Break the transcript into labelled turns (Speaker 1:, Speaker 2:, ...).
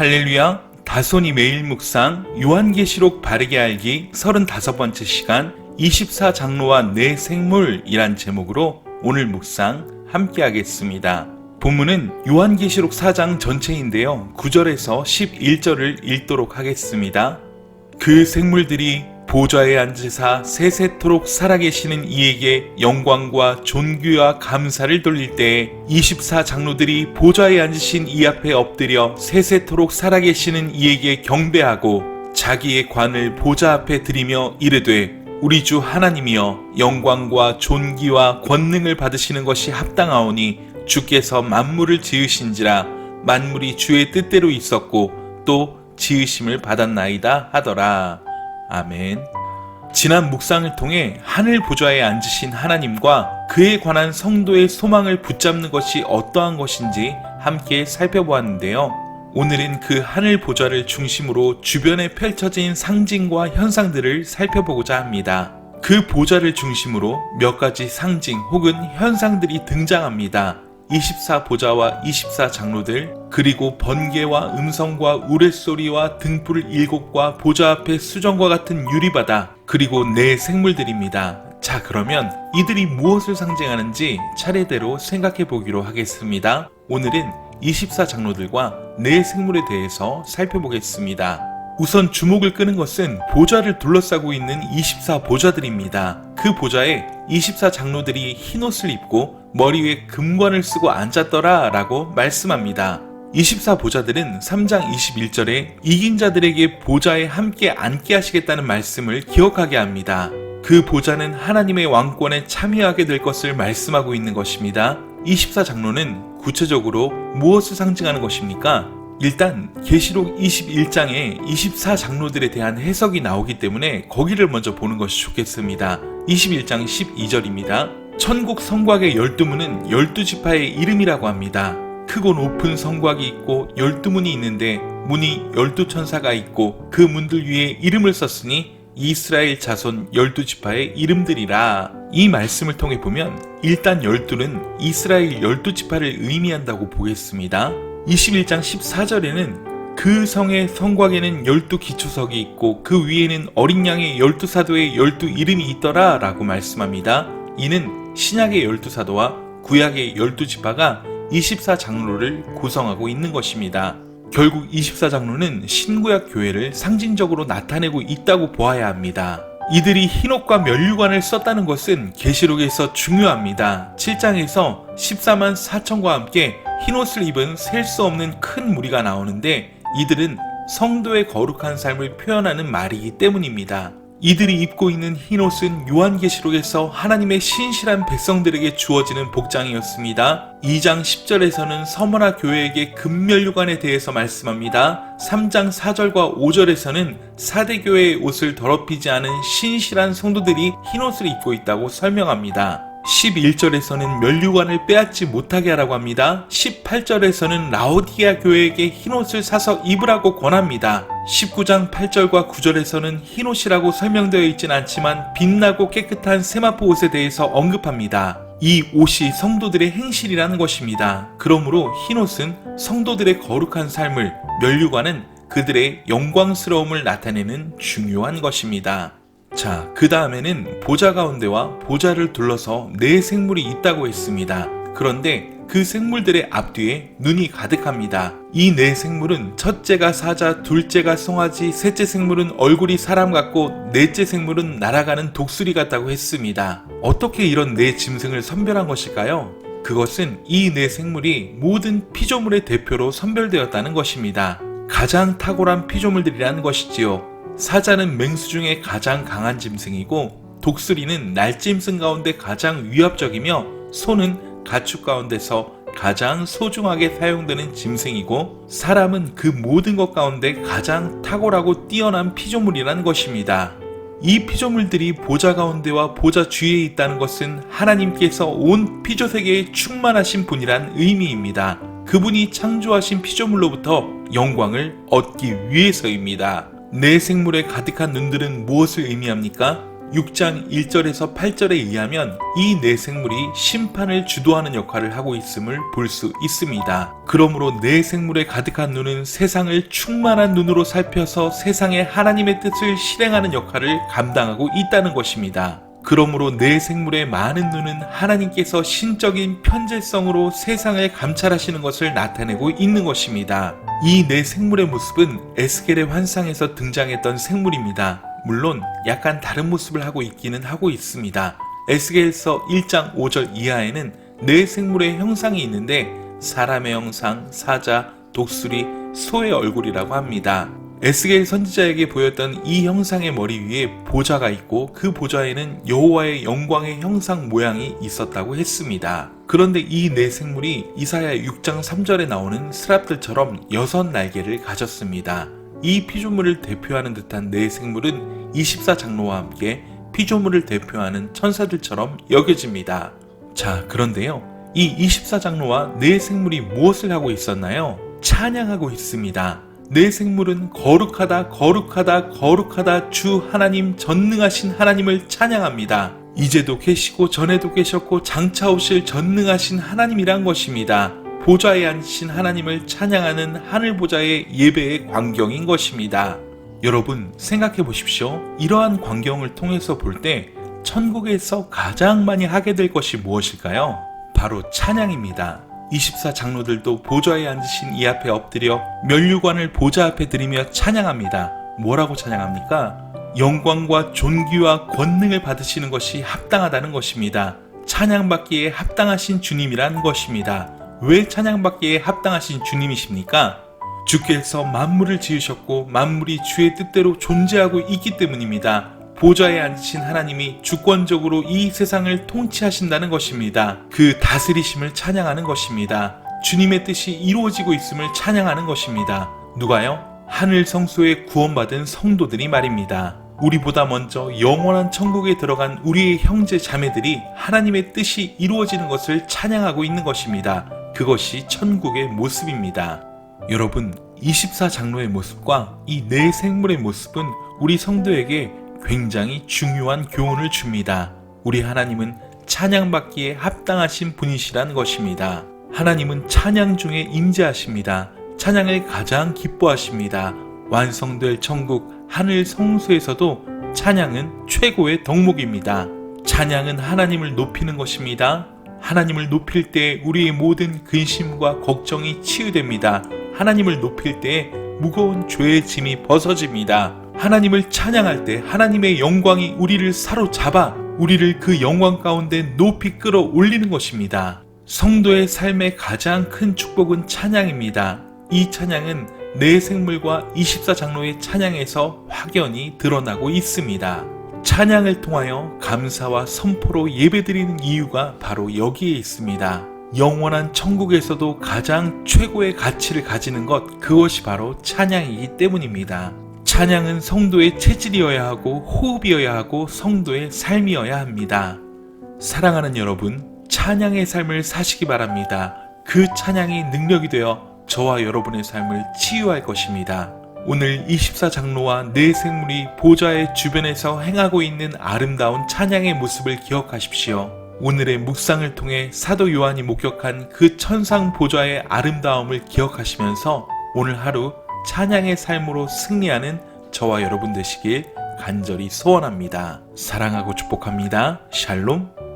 Speaker 1: 할렐루야, 다손이 매일 묵상 요한계시록 바르게 알기 35번째 시간 24장로와 내 생물이란 제목으로 오늘 묵상 함께 하겠습니다. 본문은 요한계시록 4장 전체인데요. 9절에서 11절을 읽도록 하겠습니다. 그 생물들이 보좌에 앉으사 세세토록 살아계시는 이에게 영광과 존귀와 감사를 돌릴 때에 24장로들이 보좌에 앉으신 이 앞에 엎드려 세세토록 살아계시는 이에게 경배하고 자기의 관을 보좌 앞에 드리며 이르되 우리 주 하나님이여 영광과 존귀와 권능을 받으시는 것이 합당하오니 주께서 만물을 지으신지라 만물이 주의 뜻대로 있었고 또 지으심을 받았나이다 하더라. 아멘. 지난 묵상을 통해 하늘 보좌에 앉으신 하나님과 그에 관한 성도의 소망을 붙잡는 것이 어떠한 것인지 함께 살펴보았는데요. 오늘은 그 하늘 보좌를 중심으로 주변에 펼쳐진 상징과 현상들을 살펴보고자 합니다. 그 보좌를 중심으로 몇 가지 상징 혹은 현상들이 등장합니다. 24보좌와 24장로들, 그리고 번개와 음성과 우레소리와 등불 7과 보좌 앞에 수정과 같은 유리바다, 그리고 내 생물들입니다. 자, 그러면 이들이 무엇을 상징하는지 차례대로 생각해 보기로 하겠습니다. 오늘은 24장로들과 내 생물에 대해서 살펴보겠습니다. 우선 주목을 끄는 것은 보좌를 둘러싸고 있는 24보좌들입니다. 그 보좌에 24장로들이 흰옷을 입고 머리 위에 금관을 쓰고 앉았더라 라고 말씀합니다. 24보좌들은 3장 21절에 이긴 자들에게 보좌에 함께 앉게 하시겠다는 말씀을 기억하게 합니다. 그 보좌는 하나님의 왕권에 참여하게 될 것을 말씀하고 있는 것입니다. 24장로는 구체적으로 무엇을 상징하는 것입니까? 일단 계시록 21장에 24장로들에 대한 해석이 나오기 때문에 거기를 먼저 보는 것이 좋겠습니다. 21장 12절입니다. 천국 성곽의 12문은 12지파의 이름이라고 합니다. 크고 높은 성곽이 있고 12문이 있는데 문이 12천사가 있고 그 문들 위에 이름을 썼으니 이스라엘 자손 12지파의 이름들이라. 이 말씀을 통해 보면 일단 12는 이스라엘 12지파를 의미한다고 보겠습니다. 21장 14절에는 그 성의 성곽에는 12기초석이 있고 그 위에는 어린 양의 12사도의 12 이름이 있더라 라고 말씀합니다. 이는 신약의 12사도와 구약의 12지파가 24장로를 구성하고 있는 것입니다. 결국 24장로는 신구약 교회를 상징적으로 나타내고 있다고 보아야 합니다. 이들이 흰옷과 면류관을 썼다는 것은 계시록에서 중요합니다. 7장에서 14만 4천과 함께 흰옷을 입은 셀 수 없는 큰 무리가 나오는데 이들은 성도의 거룩한 삶을 표현하는 말이기 때문입니다. 이들이 입고 있는 흰옷은 요한계시록에서 하나님의 신실한 백성들에게 주어지는 복장이었습니다. 2장 10절에서는 서머나 교회에게 금면류관에 대해서 말씀합니다. 3장 4절과 5절에서는 사대교회의 옷을 더럽히지 않은 신실한 성도들이 흰옷을 입고 있다고 설명합니다. 11절에서는 면류관을 빼앗지 못하게 하라고 합니다. 18절에서는 라오디게아 교회에게 흰옷을 사서 입으라고 권합니다. 19장 8절과 9절에서는 흰옷이라고 설명되어 있진 않지만 빛나고 깨끗한 세마포 옷에 대해서 언급합니다. 이 옷이 성도들의 행실이라는 것입니다. 그러므로 흰옷은 성도들의 거룩한 삶을, 면류관은 그들의 영광스러움을 나타내는 중요한 것입니다. 자, 그 다음에는 보좌 가운데와 보좌를 둘러서 네 생물이 있다고 했습니다. 그런데 그 생물들의 앞뒤에 눈이 가득합니다. 이 네 생물은 첫째가 사자, 둘째가 송아지, 셋째 생물은 얼굴이 사람 같고 넷째 생물은 날아가는 독수리 같다고 했습니다. 어떻게 이런 네 짐승을 선별한 것일까요? 그것은 이 네 생물이 모든 피조물의 대표로 선별되었다는 것입니다. 가장 탁월한 피조물들이라는 것이지요. 사자는 맹수 중에 가장 강한 짐승이고 독수리는 날짐승 가운데 가장 위압적이며 소는 가축 가운데서 가장 소중하게 사용되는 짐승이고 사람은 그 모든 것 가운데 가장 탁월하고 뛰어난 피조물이라는 것입니다. 이 피조물들이 보좌 가운데와 보좌 주위에 있다는 것은 하나님께서 온 피조세계에 충만하신 분이란 의미입니다. 그분이 창조하신 피조물로부터 영광을 얻기 위해서입니다. 내 생물에 가득한 눈들은 무엇을 의미합니까? 6장 1절에서 8절에 의하면 이 네 생물이 심판을 주도하는 역할을 하고 있음을 볼 수 있습니다. 그러므로 네 생물에 가득한 눈은 세상을 충만한 눈으로 살펴서 세상에 하나님의 뜻을 실행하는 역할을 감당하고 있다는 것입니다. 그러므로 네 생물의 많은 눈은 하나님께서 신적인 편재성으로 세상을 감찰하시는 것을 나타내고 있는 것입니다. 이 네 생물의 모습은 에스겔의 환상에서 등장했던 생물입니다. 물론 약간 다른 모습을 하고 있기는 하고 있습니다. 에스겔서 1장 5절 이하에는 네 생물의 형상이 있는데 사람의 형상, 사자, 독수리, 소의 얼굴이라고 합니다. 에스겔 선지자에게 보였던 이 형상의 머리 위에 보좌가 있고 그 보좌에는 여호와의 영광의 형상 모양이 있었다고 했습니다. 그런데 이 네 생물이 이사야 6장 3절에 나오는 스랍들처럼 6날개를 가졌습니다. 이 피조물을 대표하는 듯한 네 생물은 24장로와 함께 피조물을 대표하는 천사들처럼 여겨집니다. 자, 그런데요. 이 24장로와 네 생물이 무엇을 하고 있었나요? 찬양하고 있습니다. 네 생물은 거룩하다 거룩하다 거룩하다 주 하나님 전능하신 하나님을 찬양합니다. 이제도 계시고 전에도 계셨고 장차 오실 전능하신 하나님이란 것입니다. 보좌에 앉으신 하나님을 찬양하는 하늘 보좌의 예배의 광경인 것입니다. 여러분 생각해 보십시오. 이러한 광경을 통해서 볼 때 천국에서 가장 많이 하게 될 것이 무엇일까요? 바로 찬양입니다. 24장로들도 보좌에 앉으신 이 앞에 엎드려 면류관을 보좌 앞에 드리며 찬양합니다. 뭐라고 찬양합니까? 영광과 존귀와 권능을 받으시는 것이 합당하다는 것입니다. 찬양받기에 합당하신 주님이란 것입니다. 왜 찬양받기에 합당하신 주님이십니까? 주께서 만물을 지으셨고 만물이 주의 뜻대로 존재하고 있기 때문입니다. 보좌에 앉으신 하나님이 주권적으로 이 세상을 통치하신다는 것입니다. 그 다스리심을 찬양하는 것입니다. 주님의 뜻이 이루어지고 있음을 찬양하는 것입니다. 누가요? 하늘 성소에 구원받은 성도들이 말입니다. 우리보다 먼저 영원한 천국에 들어간 우리의 형제 자매들이 하나님의 뜻이 이루어지는 것을 찬양하고 있는 것입니다. 그것이 천국의 모습입니다. 여러분, 24장로의 모습과 이 네 생물의 모습은 우리 성도에게 굉장히 중요한 교훈을 줍니다. 우리 하나님은 찬양받기에 합당하신 분이시란 것입니다. 하나님은 찬양 중에 임재하십니다. 찬양을 가장 기뻐하십니다. 완성될 천국 하늘 성소에서도 찬양은 최고의 덕목입니다. 찬양은 하나님을 높이는 것입니다. 하나님을 높일 때 우리의 모든 근심과 걱정이 치유됩니다. 하나님을 높일 때 무거운 죄의 짐이 벗어집니다. 하나님을 찬양할 때 하나님의 영광이 우리를 사로잡아 우리를 그 영광 가운데 높이 끌어올리는 것입니다. 성도의 삶의 가장 큰 축복은 찬양입니다. 이 찬양은 네 생물과 24장로의 찬양에서 확연히 드러나고 있습니다. 찬양을 통하여 감사와 선포로 예배드리는 이유가 바로 여기에 있습니다. 영원한 천국에서도 가장 최고의 가치를 가지는 것, 그것이 바로 찬양이기 때문입니다. 찬양은 성도의 체질이어야 하고 호흡이어야 하고 성도의 삶이어야 합니다. 사랑하는 여러분, 찬양의 삶을 사시기 바랍니다. 그 찬양이 능력이 되어 저와 여러분의 삶을 치유할 것입니다. 오늘 24장로와 네 생물이 보좌의 주변에서 행하고 있는 아름다운 찬양의 모습을 기억하십시오. 오늘의 묵상을 통해 사도 요한이 목격한 그 천상 보좌의 아름다움을 기억하시면서 오늘 하루 찬양의 삶으로 승리하는 저와 여러분 되시길 간절히 소원합니다. 사랑하고 축복합니다. 샬롬.